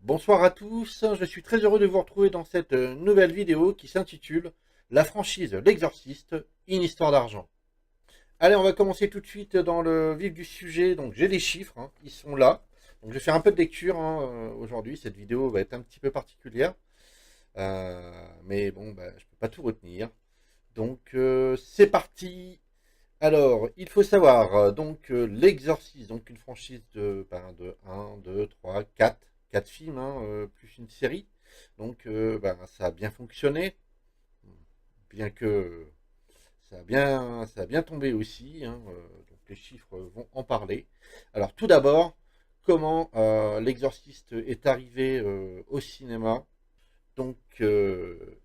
Bonsoir à tous, je suis très heureux de vous retrouver dans cette nouvelle vidéo qui s'intitule La franchise L'Exorciste, une histoire d'argent. Allez, on va commencer tout de suite dans le vif du sujet. Donc j'ai les chiffres, ils sont là. Donc je vais faire un peu de lecture aujourd'hui, cette vidéo va être un petit peu particulière. Mais bon, je peux pas tout retenir. Donc c'est parti. Alors, il faut savoir, L'Exorciste, donc une franchise de 1, 2, 3, 4 films, plus une série. Donc, ça a bien fonctionné, bien que ça a bien tombé aussi, donc les chiffres vont en parler. Alors, tout d'abord, comment L'Exorciste est arrivé au cinéma. Donc,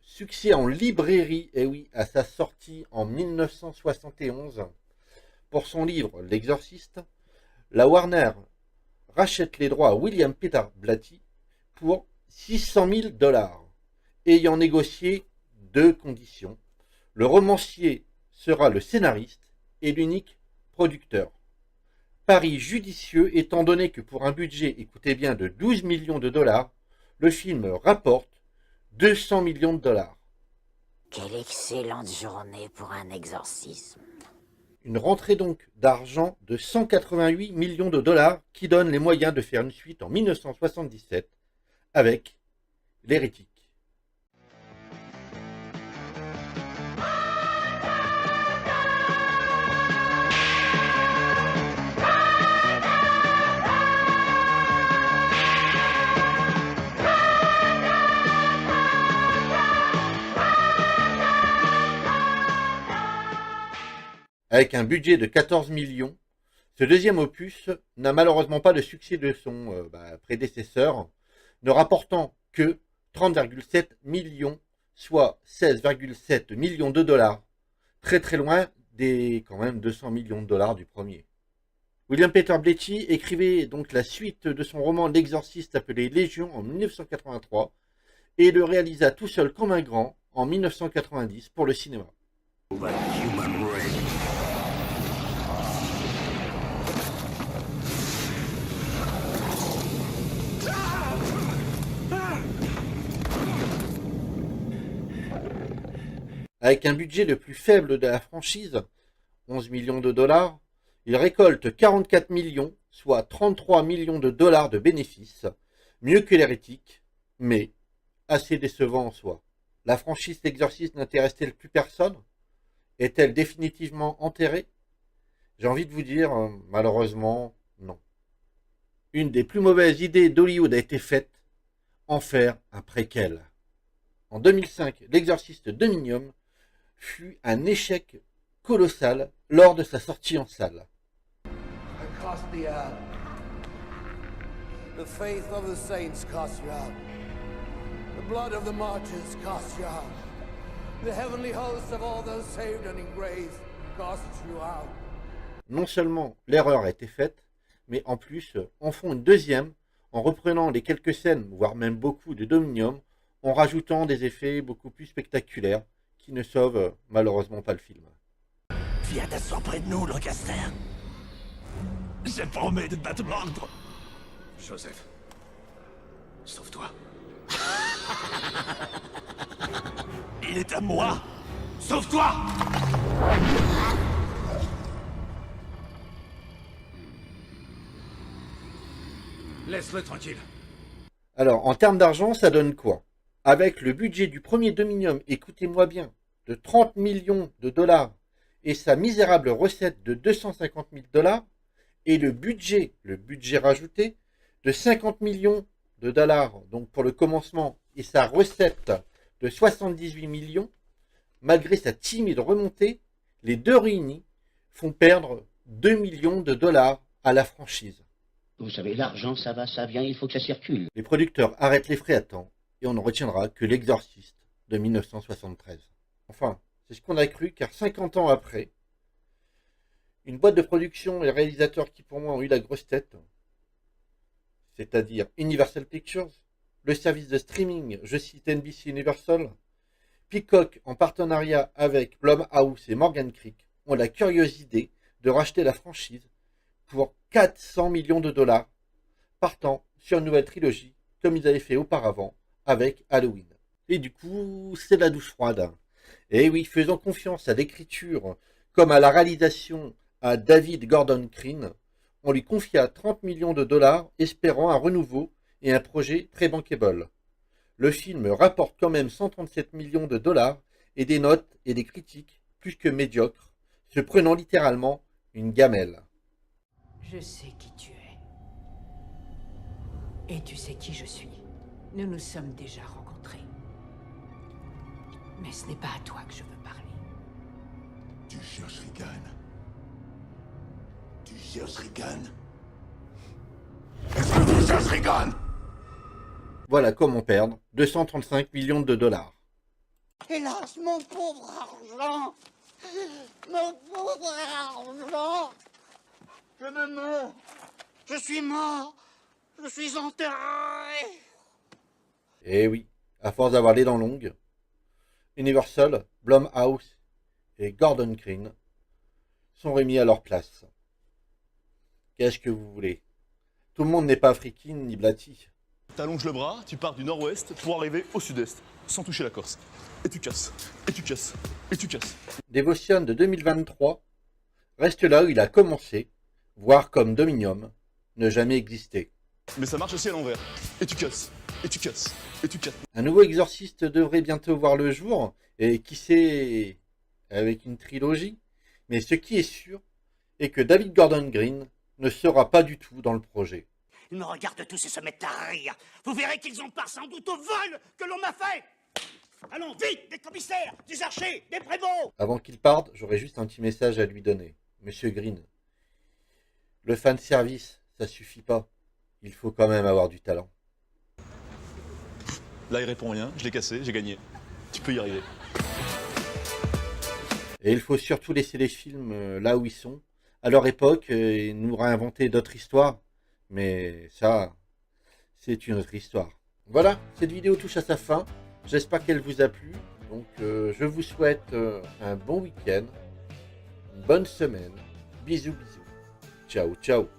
succès en librairie, et oui, à sa sortie en 1971. Pour son livre L'Exorciste, la Warner rachète les droits à William Peter Blatty pour 600 000 $, ayant négocié deux conditions. Le romancier sera le scénariste et l'unique producteur. Pari judicieux étant donné que pour un budget, écoutez bien, de 12 millions de $, le film rapporte 200 millions de $. Quelle excellente journée pour un exorcisme. Une rentrée donc d'argent de 188 millions de $ qui donne les moyens de faire une suite en 1977 avec L'Hérétique. Avec un budget de 14 millions, ce deuxième opus n'a malheureusement pas le succès de son prédécesseur, ne rapportant que 30,7 millions, soit 16,7 millions de $, très très loin des quand même 200 millions de $ du premier. William Peter Blatty écrivait donc la suite de son roman L'Exorciste appelé Légion en 1983 et le réalisa tout seul comme un grand en 1990 pour le cinéma. Avec un budget le plus faible de la franchise, 11 millions de $, il récolte 44 millions, soit 33 millions de $ de bénéfices, mieux que L'Hérétique, mais assez décevant en soi. La franchise L'Exorciste n'intéresse-t-elle plus personne? Est-elle définitivement enterrée? J'ai envie de vous dire, malheureusement, non. Une des plus mauvaises idées d'Hollywood a été faite, en faire un préquel. En 2005, L'Exorciste Dominion fut un échec colossal lors de sa sortie en salle. The faith of the saints casts you out. The blood of the martyrs casts you out. The heavenly hosts of all those saved and in grace casts you out. Non seulement l'erreur a été faite, mais en plus en font une deuxième en reprenant les quelques scènes, voire même beaucoup de Dominion, en rajoutant des effets beaucoup plus spectaculaires qui ne sauvent malheureusement pas le film. Viens t'asseoir près de nous, Lancaster. Je promets de te battre l'ordre. Joseph, sauve-toi. Il est à moi. Sauve-toi. Laisse-le tranquille. Alors, en termes d'argent, ça donne quoi? Avec le budget du premier Dominion, écoutez-moi bien, de 30 millions de $ et sa misérable recette de 250 000 $, et le budget rajouté de 50 millions de $, donc pour le commencement, et sa recette de 78 millions, malgré sa timide remontée, les deux réunis font perdre 2 millions de $ à la franchise. Vous savez, l'argent, ça va, ça vient, il faut que ça circule. Les producteurs arrêtent les frais à temps, et on ne retiendra que L'Exorciste de 1973. Enfin, c'est ce qu'on a cru, car 50 ans après, Une boîte de production et réalisateurs qui pour moi ont eu la grosse tête, c'est-à-dire Universal Pictures, le service de streaming, je cite NBC Universal, Peacock en partenariat avec Blumhouse et Morgan Creek ont la curieuse idée de racheter la franchise pour 400 millions de dollars, partant sur une nouvelle trilogie comme ils avaient fait auparavant avec Halloween. Et du coup, c'est la douche froide. Et oui, faisant confiance à l'écriture comme à la réalisation à David Gordon Green, on lui confia 30 millions de dollars espérant un renouveau et un projet très bankable. Le film rapporte quand même 137 millions de dollars et des notes et des critiques plus que médiocres, se prenant littéralement une gamelle. Je sais qui tu es. Et tu sais qui je suis. Nous nous sommes déjà rencontrés. Mais ce n'est pas à toi que je veux parler. Tu cherches Regan. Tu cherches Regan. Est-ce que tu cherches Regan? Voilà comment perdre 235 millions de dollars. Hélas, mon pauvre argent! Mon pauvre argent! Je me meurs! Je suis mort! Je suis enterré! Et oui, à force d'avoir les dents longues, Universal, Blumhouse et Gordon Green sont remis à leur place. Qu'est-ce que vous voulez? Tout le monde n'est pas Frikin ni Blatty. T'allonges le bras, tu pars du nord-ouest pour arriver au sud-est, sans toucher la Corse. Et tu casses, et tu casses, et tu casses. Devotion de 2023 reste là où il a commencé, voire comme Dominium, ne jamais exister. Mais ça marche aussi à l'envers. Et tu casses, et tu casses, et tu casses. Un nouveau Exorciste devrait bientôt voir le jour, et qui sait, avec une trilogie. Mais ce qui est sûr est que David Gordon Green ne sera pas du tout dans le projet. Ils me regardent tous et se mettent à rire. Vous verrez qu'ils ont part sans doute au vol que l'on m'a fait. Allons, vite, des commissaires, des archers, des prévôts. Avant qu'il parte, j'aurais juste un petit message à lui donner. Monsieur Green, le fan service, ça suffit pas. Il faut quand même avoir du talent. Là, il répond rien, je l'ai cassé, j'ai gagné. Tu peux y arriver. Et il faut surtout laisser les films là où ils sont, à leur époque, et nous réinventer d'autres histoires. Mais ça, c'est une autre histoire. Voilà, cette vidéo touche à sa fin. J'espère qu'elle vous a plu. Donc, je vous souhaite un bon week-end, une bonne semaine. Bisous, bisous. Ciao, ciao.